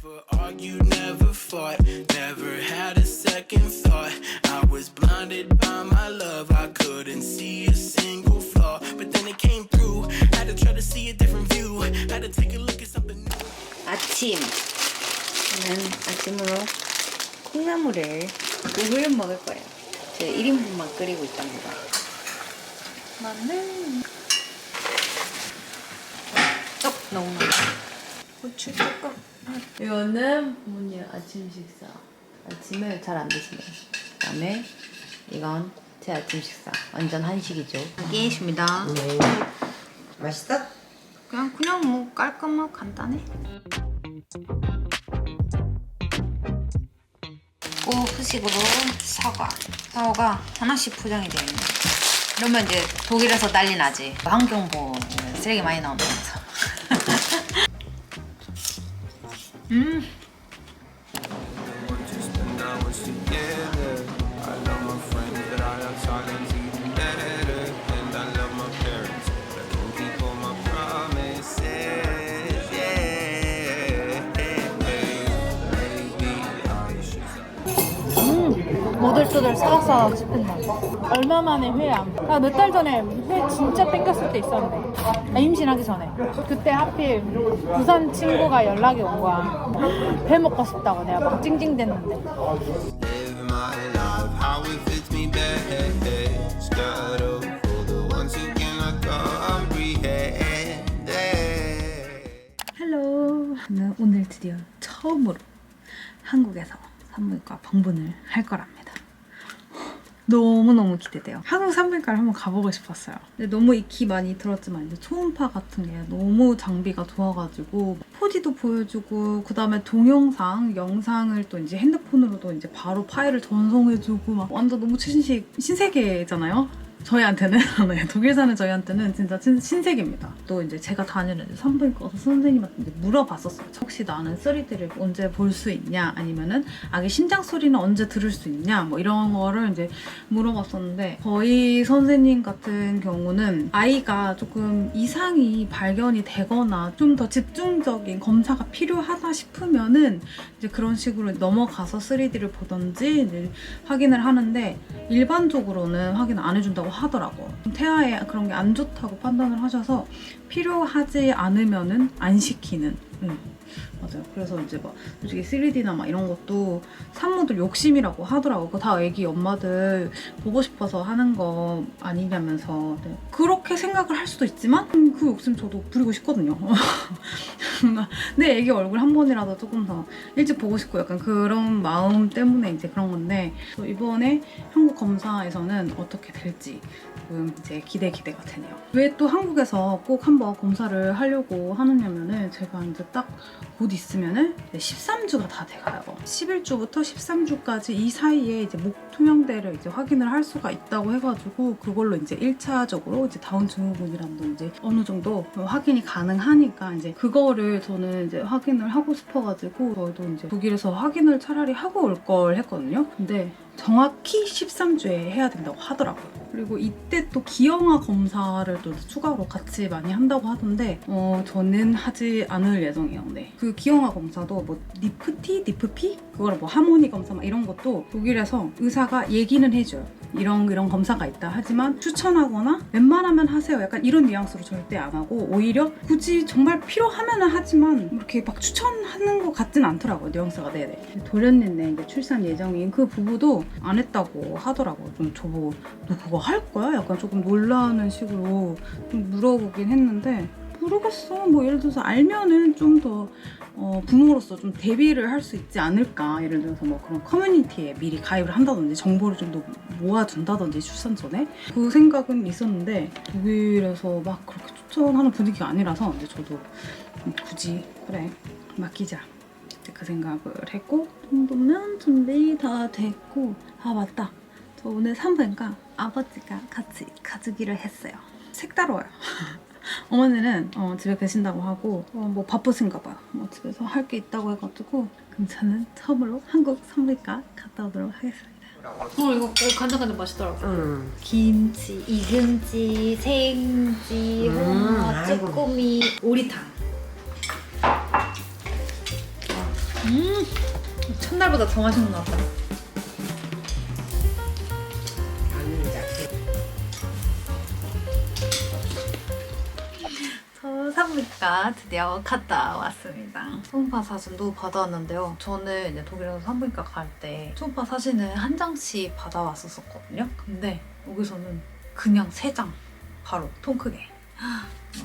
Never argued, never fought, never had a second thought. I was blinded by my love, I couldn't see a single flaw. But then it came through, had to try to see a different view, had to take a look at something new. 아침. 저는 아침으로 콩나물을 국을 먹을 거예요. 제가 1인분만 끓이고 있답니다. 마늘. 너무 많아. 고추 조금. 이거는 부모님 아침 식사. 아침을 잘 안 드시네요. 그다음에 이건 제 아침 식사. 완전 한식이죠. 여기 있습니다. 네. 맛있어? 그냥 뭐 깔끔하고 간단해. 오, 후식으로 사과가 하나씩 포장이 되어 있네. 이러면 이제 독일에서 난리 나지. 환경보호 쓰레기 많이 나온다면서. 모들토들 사각사각 씹힌 맛. 얼마 만에 회야. 나 몇 달 전에 회 진짜 땡겼을 때 있었는데. 나 임신하기 전에. 그때 하필 부산 친구가 연락이 온 거야. 회 먹고 싶다고 내가 막 찡찡댔는데. Live my life how it fits me best. Got up for the ones who cannot comprehend. 헬로. 저는 오늘 드디어 처음으로 한국에서 산부인과 방문을 할 거랍니다. 너무너무 기대돼요. 한국 산부인과를 한번 가보고 싶었어요. 근데 너무 익히 많이 들었지만 이제 초음파 같은 게 너무 장비가 좋아가지고 4D도 보여주고 그 다음에 동영상, 영상을 또 이제 핸드폰으로도 이제 바로 파일을 전송해주고 막 완전 너무 신세계잖아요. 저희한테는 네, 독일 사는 저희한테는 진짜 신세계입니다. 또 이제 제가 다니는 산부인과 선생님한테 이제 물어봤었어요. 혹시 나는 3D를 언제 볼 수 있냐, 아니면은 아기 심장 소리는 언제 들을 수 있냐, 뭐 이런 거를 이제 물어봤었는데 저희 선생님 같은 경우는 아이가 조금 이상이 발견이 되거나 좀 더 집중적인 검사가 필요하다 싶으면은 이제 그런 식으로 넘어가서 3D를 보던지 이제 확인을 하는데 일반적으로는 확인 안 해준다고 하더라고. 태아에 그런 게 안 좋다고 판단을 하셔서 필요하지 않으면은 안 시키는. 맞아요. 그래서 이제 막 솔직히 3D나 막 이런 것도 산모들 욕심이라고 하더라고. 그거 다 애기 엄마들 보고 싶어서 하는 거 아니냐면서. 네. 그렇게 생각을 할 수도 있지만 그 욕심 저도 부리고 싶거든요. 내 애기 얼굴 한 번이라도 조금 더 일찍 보고 싶고 약간 그런 마음 때문에 이제 그런 건데 이번에 한국 검사에서는 어떻게 될지 이제 기대가 되네요. 왜 또 한국에서 꼭 한번 검사를 하려고 하느냐면은 제가 이제 딱 곧 있으면은 13주가 다 돼가요. 11주부터 13주까지 이 사이에 이제 목 투명대를 이제 확인을 할 수가 있다고 해가지고 그걸로 이제 1차적으로 이제 다운 증후군이랑도 이제 어느 정도 확인이 가능하니까 이제 그거를 저는 이제 확인을 하고 싶어가지고 저도 이제 독일에서 확인을 차라리 하고 올 걸 했거든요. 근데 정확히 13주에 해야 된다고 하더라고요. 그리고 이때 또 기형아 검사를 또 추가로 같이 많이 한다고 하던데 저는 하지 않을 예정이에요. 네. 그 기형아 검사도 뭐 니프티? 니프피? 그거를 뭐 하모니 검사 막 이런 것도 독일에서 의사가 얘기는 해줘요. 이런 검사가 있다. 하지만 추천하거나 웬만하면 하세요. 약간 이런 뉘앙스로 절대 안 하고 오히려 굳이 정말 필요하면은 하지만 이렇게 막 추천하는 것 같진 않더라고요. 뉘앙스가. 네네. 도련님네 이제 출산 예정인 그 부부도 안 했다고 하더라고요. 좀 저보고 너 그거 할 거야? 약간 조금 놀라는 식으로 좀 물어보긴 했는데 모르겠어. 뭐 예를 들어서 알면은 좀 더 부모로서 좀 대비를 할 수 있지 않을까. 예를 들어서 뭐 그런 커뮤니티에 미리 가입을 한다든지 정보를 좀 더 모아둔다든지 출산 전에 그 생각은 있었는데 독일에서 막 그렇게 추천하는 분위기가 아니라서 이제 저도 굳이 그래 맡기자 그 생각을 했고 정도면 준비 다 됐고 아 맞다 저 오늘 산부인과 아버지가 같이 가주기로 했어요. 색다르워요. 어머니는 집에 계신다고 하고 뭐 바쁘신가 봐요. 뭐 집에서 할 게 있다고 해가지고 그럼 저는 처음으로 한국 산부인과 갔다 오도록 하겠습니다. 이거 간장간장 맛있더라고. 김치, 이금치, 생지, 홍어, 쭈꾸미, 오리탕. 첫날보다 더 맛있는 것 같다. 저 산부인과 드디어 갔다 왔습니다. 초음파 사진도 받아왔는데요. 저는 이제 독일에서 산부인과 갈 때 초음파 사진을 한 장씩 받아왔었거든요. 근데 여기서는 그냥 3장 바로 통 크게.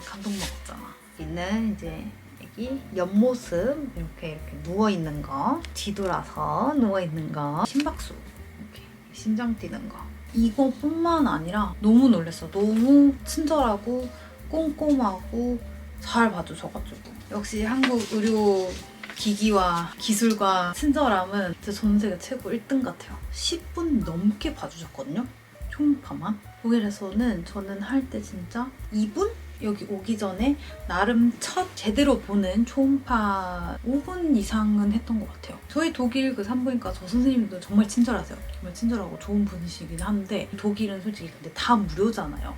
감동 먹었잖아. 여기는 이제 애기 옆모습 이렇게 누워 있는 거, 뒤돌아서 누워 있는 거, 심박수 이렇게 심장 뛰는 거. 이거뿐만 아니라 너무 놀랐어. 너무 친절하고 꼼꼼하고 잘 봐주셔가지고 역시 한국 의료 기기와 기술과 친절함은 진짜 전 세계 최고 1등 같아요. 10분 넘게 봐주셨거든요. 초음파만. 독일에서는 저는 할 때 진짜 2분? 여기 오기 전에 나름 첫 제대로 보는 초음파 5분 이상은 했던 것 같아요. 저희 독일 그 산부인과 저 선생님도 정말 친절하세요. 정말 친절하고 좋은 분이시긴 한데 독일은 솔직히 근데 다 무료잖아요.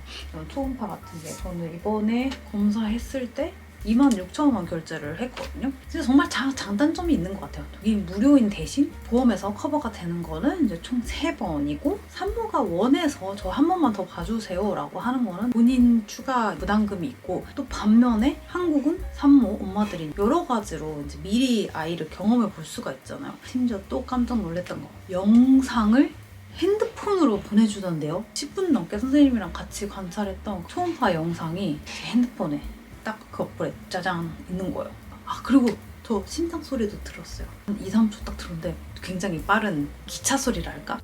초음파 같은 게 저는 이번에 검사했을 때 26,000원 결제를 했거든요. 진짜 정말 장단점이 있는 것 같아요. 독일 무료인 대신 보험에서 커버가 되는 거는 이제 총 3번이고 산모가 원해서 저 한 번만 더 봐주세요 라고 하는 거는 본인 추가 부담금이 있고 또 반면에 한국은 산모, 엄마들이 여러 가지로 이제 미리 아이를 경험해 볼 수가 있잖아요. 심지어 또 깜짝 놀랐던 거 영상을 핸드폰으로 보내주던데요. 10분 넘게 선생님이랑 같이 관찰했던 초음파 영상이 제 핸드폰에 딱 그 어플에 짜잔 있는 거예요. 아 그리고 저 심장 소리도 들었어요. 한 2, 3초 딱 들었는데 굉장히 빠른 기차 소리랄까?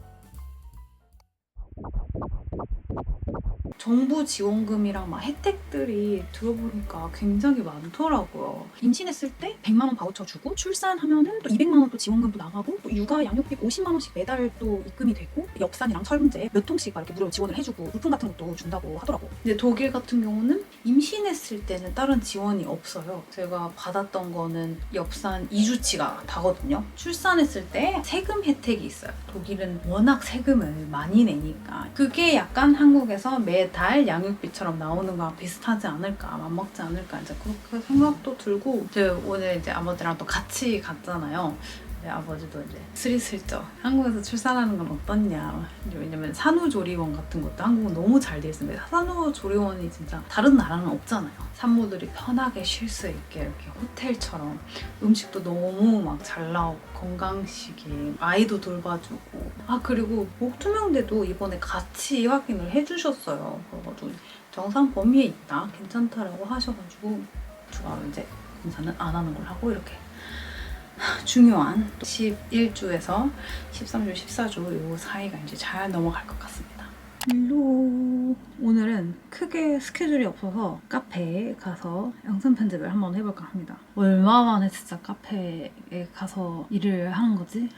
정부 지원금이랑 막 혜택들이 들어보니까 굉장히 많더라고요. 임신했을 때 100만 원 바우처 주고 출산하면은 또 200만 원 또 지원금도 나가고 또 육아 양육비 50만 원씩 매달 또 입금이 되고 엽산이랑 철분제 몇 통씩 이렇게 무료 지원을 해주고 물품 같은 것도 준다고 하더라고. 근데 독일 같은 경우는 임신했을 때는 다른 지원이 없어요. 제가 받았던 거는 엽산 2주치가 다거든요. 출산했을 때 세금 혜택이 있어요. 독일은 워낙 세금을 많이 내니까 그게 약간 한국에서 매달 양육비처럼 나오는 거랑 비슷하지 않을까, 맞먹지 않을까 이제 그렇게 생각도 들고 제가 오늘 이제 아버지랑 또 같이 갔잖아요. 아버지도 이제 스리슬쩍 한국에서 출산하는 건 어떻냐. 왜냐면 산후조리원 같은 것도 한국은 너무 잘 돼 있습니다. 산후조리원이 진짜 다른 나라는 없잖아요. 산모들이 편하게 쉴 수 있게 이렇게 호텔처럼 음식도 너무 막 잘 나오고 건강식이 아이도 돌봐주고 그리고 목투명대도 이번에 같이 확인을 해주셨어요. 그래가지고 정상 범위에 있다 괜찮다라고 하셔가지고 추가로 이제 검사는 안 하는 걸 하고 이렇게 중요한 11주에서 13주, 14주 이 사이가 이제 잘 넘어갈 것 같습니다. 일로 오늘은 크게 스케줄이 없어서 카페에 가서 영상 편집을 한번 해볼까 합니다. 얼마 만에 진짜 카페에 가서 일을 하는 거지?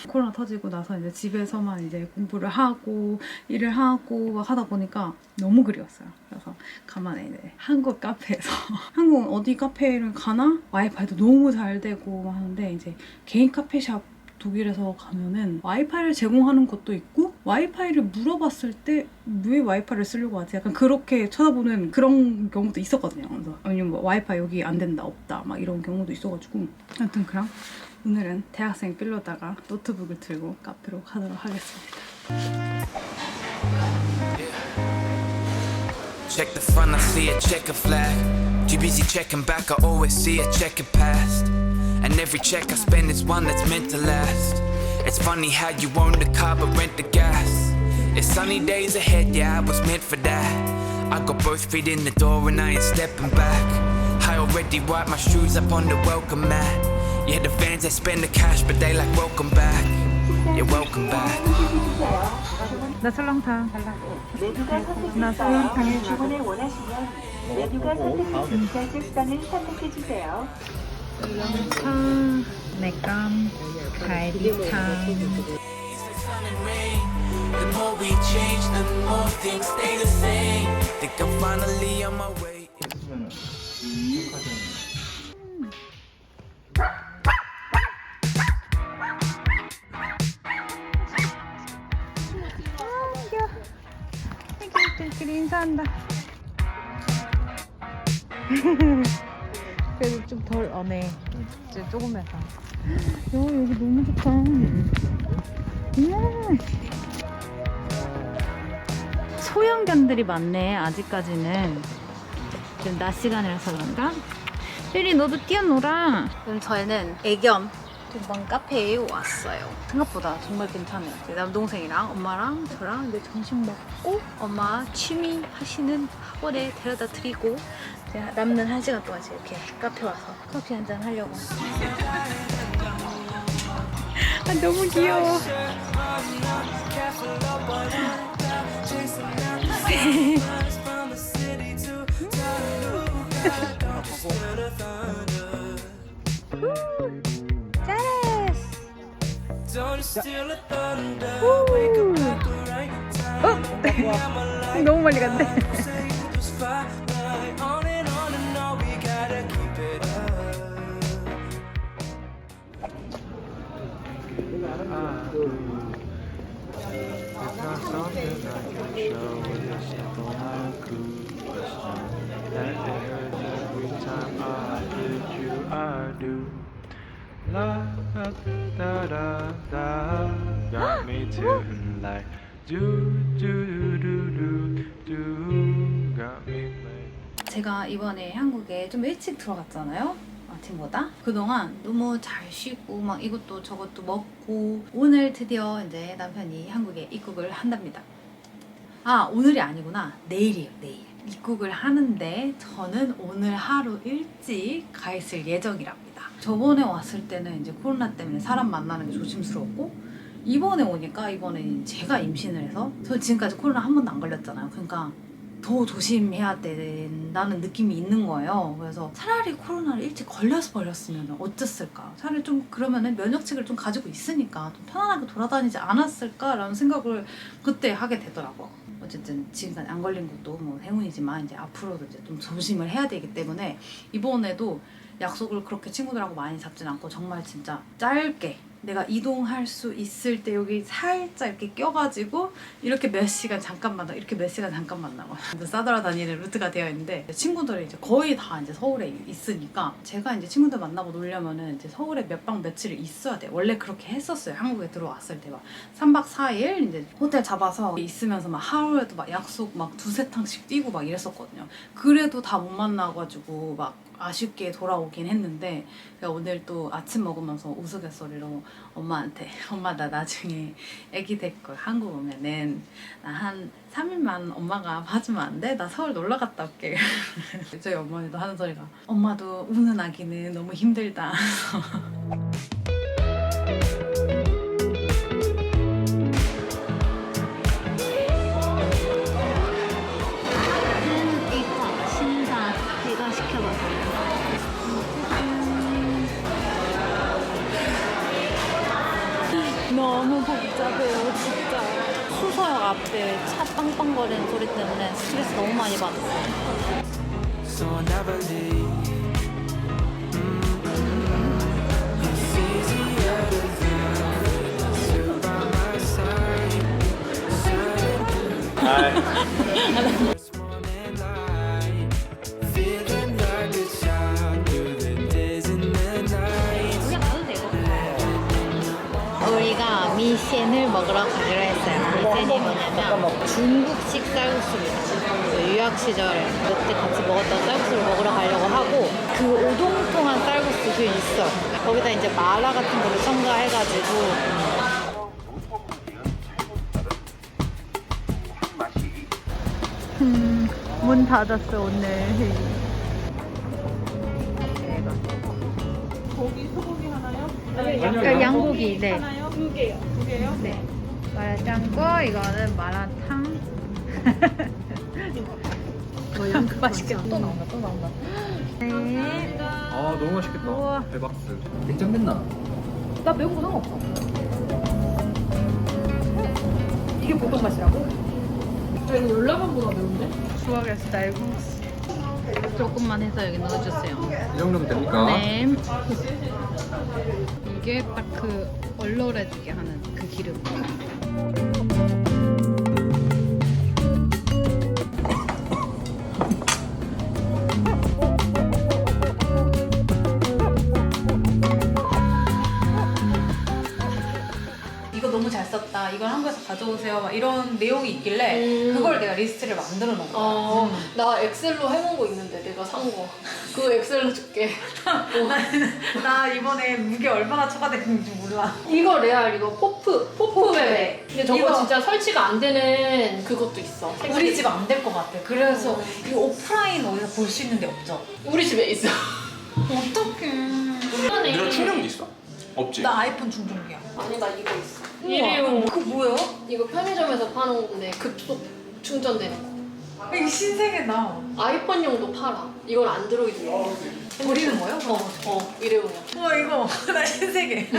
코로나 터지고 나서 이제 집에서만 이제 공부를 하고 일을 하고 막 하다 보니까 너무 그리웠어요. 그래서 간만에 이제 한국 카페에서 한국은 어디 카페를 가나 와이파이도 너무 잘 되고 하는데 이제 개인 카페샵 독일에서 가면은 와이파이를 제공하는 것도 있고 와이파이를 물어봤을 때 왜 와이파이를 쓰려고 하지? 약간 그렇게 쳐다보는 그런 경우도 있었거든요. 그래서 아니면 뭐 와이파이 여기 안 된다 없다 막 이런 경우도 있어가지고 아무튼 그럼 오늘은 대학생 빌려다가 노트북을 들고 카페로 가도록 하겠습니다. Check the front, I see a checker flag. Too busy checking back, I always see a checkered past. And every check I spend is one that's meant to last. It's funny how you own the car but rent the gas. It's sunny days ahead, yeah, I was meant for that. I got both feet in the door and I ain't stepping back. I already wiped my shoes up on the welcome mat. Yeah, the fans they spend the cash but they like welcome back. Yeah, welcome back. 나 설렁탕. 메뉴가 선택된 설렁탕을 주문을 원하시면 메뉴가 선택된 인자 식당을 선택해주세요. 설렁탕, 내감, 갈비탕. The more we change, the more things stay the same. Think I'm finally on my way. 애기들끼리 인사한다. 그래도 좀 덜 어네. 이제 조금 해서. 여기 너무 좋다. 소형견들이 많네. 아직까지는 지금 낮 시간이라서 그런가? 혜리 너도 뛰어놀아. 저희는 애견 동반 카페에 왔어요. 생각보다 정말 괜찮아요. 제 남동생이랑 엄마랑 저랑 이제 점심 먹고 엄마 취미 하시는 학원에 데려다 드리고 제가 남는 1시간 동안 이렇게 카페 와서 커피 한잔 하려고. 아, 너무 귀여워. 너무 멀리 간대. Got me tonight. Do do do do do. Got me playing. 제가 이번에 한국에 좀 일찍 들어갔잖아요. 아침보다. 그동안 너무 잘 쉬고 막 이것도 저것도 먹고 오늘 드디어 이제 남편이 한국에 입국을 한답니다. 아, 오늘이 아니구나. 내일이에요, 내일. 입국을 하는데 저는 오늘 하루 일찍 가 있을 예정이랍니다. 저번에 왔을 때는 이제 코로나 때문에 사람 만나는 게 조심스러웠고 이번에 오니까 이번에 제가 임신을 해서 저 지금까지 코로나 한 번도 안 걸렸잖아요. 그러니까 더 조심해야 된다는 느낌이 있는 거예요. 그래서 차라리 코로나를 일찍 걸렸으면 어땠을까? 차라리 좀 그러면은 면역책을 좀 가지고 있으니까 좀 편안하게 돌아다니지 않았을까라는 생각을 그때 하게 되더라고. 어쨌든 지금까지 안 걸린 것도 뭐 행운이지만 이제 앞으로도 이제 좀 조심을 해야 되기 때문에 이번에도 약속을 그렇게 친구들하고 많이 잡진 않고 정말 진짜 짧게 내가 이동할 수 있을 때 여기 살짝 이렇게 껴가지고 이렇게 몇 시간 잠깐 만나 이렇게 몇 시간 잠깐 만나고 싸돌아다니는 루트가 되어 있는데 친구들이 이제 거의 다 이제 서울에 있으니까 제가 이제 친구들 만나고 놀려면은 이제 서울에 몇 박 며칠을 있어야 돼. 원래 그렇게 했었어요. 한국에 들어왔을 때 막 3박 4일 이제 호텔 잡아서 있으면서 막 하루에도 막 약속 막 2-3탕씩 뛰고 막 이랬었거든요. 그래도 다 못 만나가지고 막 아쉽게 돌아오긴 했는데 제가 오늘 또 아침 먹으면서 우스갯소리로 엄마한테 엄마 나 나중에 아기 데리고 한국 오면은 나 한 3일만 엄마가 봐주면 안 돼? 나 서울 놀러 갔다 올게. 저희 어머니도 하는 소리가 엄마도 우는 아기는 너무 힘들다. 너무 복잡해요, 진짜. 수서역 앞에 차 빵빵거리는 소리 때문에 스트레스 너무 많이 받았어요. So I'll never leave. It's easier to live. Still by my side. This morning light. Feeling like a child through the days and the nights. 우리가 미센을 먹으러 가기로 했어요. 미센이 뭐냐면 중국식 쌀국수입니다. 유학 시절에 그때 같이 먹었던 쌀국수를 먹으러 가려고 하고 그 오동통한 쌀국수도 있어. 거기다 이제 마라 같은 거를 첨가해가지고 문 닫았어, 오늘. 고기 소고기 하나요? 그러니까 양고기, 네. 하나요? 두 개요. 두 개요? 네. 마라짱고, 이거는 마라탕. 맛있겠다. 또 나온다, 또 나온다. 네. 아 너무 맛있겠다. 우와. 대박스. 냉장됐나? 나 매운 거 상관없어. 이게 보통 맛이라고? 이거 열라면보다 매운데? 수학의 쌀국수. 조금만 해서 여기 넣어주세요. 이 정도면 됩니까? 네. 이게 딱 그 얼얼해지게 하는 그 기름. 썼다. 이걸 한국에서 가져오세요. 막 이런 내용이 있길래 그걸 내가 리스트를 만들어 놓은 거야. 나 엑셀로 해놓은 거 있는데 내가 산 거. 그거 엑셀로 줄게. 나 이번에 무게 얼마나 초과됐는지 몰라. 이거 레알 이거 포프 베베. 근데 저거 이거. 진짜 설치가 안 되는 그것도 있어. 우리 집 안 될 것 같아. 그래서 이거 오프라인 어디서 볼 수 있는 데 없죠? 우리 집에 있어. 어떡해. 내가 충전기 있어? 없지? 나 아이폰 충전기야. 아니 나 이거 있어. 일회용. 그거 뭐야? 이거 편의점에서 파는 건데 급속 충전되는 거. 이거 신세계다. 아이폰용도 팔아. 이건 안드로이드용. 버리는 거예요? 일회용이야. 와 이거 나 신세계.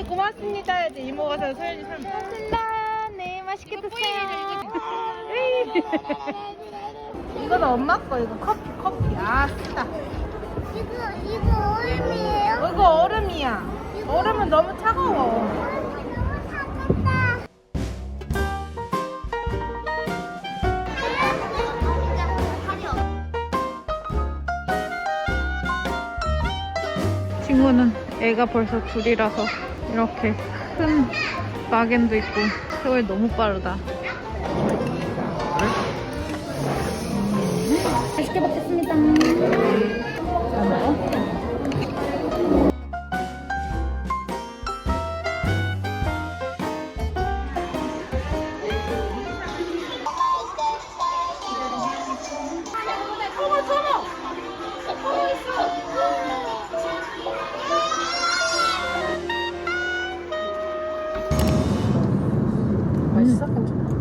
고맙습니다. 이제 이모가 서 소연이 사람. 고맙습니다. 네, 맛있게 드세요. 이거는 엄마 거. 이거 커피. 아, 쓰다. 이거 얼음이에요? 이거 얼음이야. 얼음은 너무 차가워. 친구는 애가 벌써 둘이라서 이렇게 큰 마겐도 있고 세월이 너무 빠르다. 맛있게 먹겠습니다. 잘 먹어?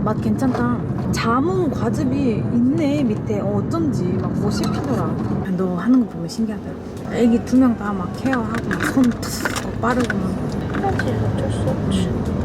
맛 괜찮다. 자몽 과즙이 있네 밑에. 어쩐지 막 뭐 씹히더라. 너 하는 거 보면 신기하다. 애기 2명 다 막 케어하고 손 툭 빠르고 막. 어쩔 수 없지.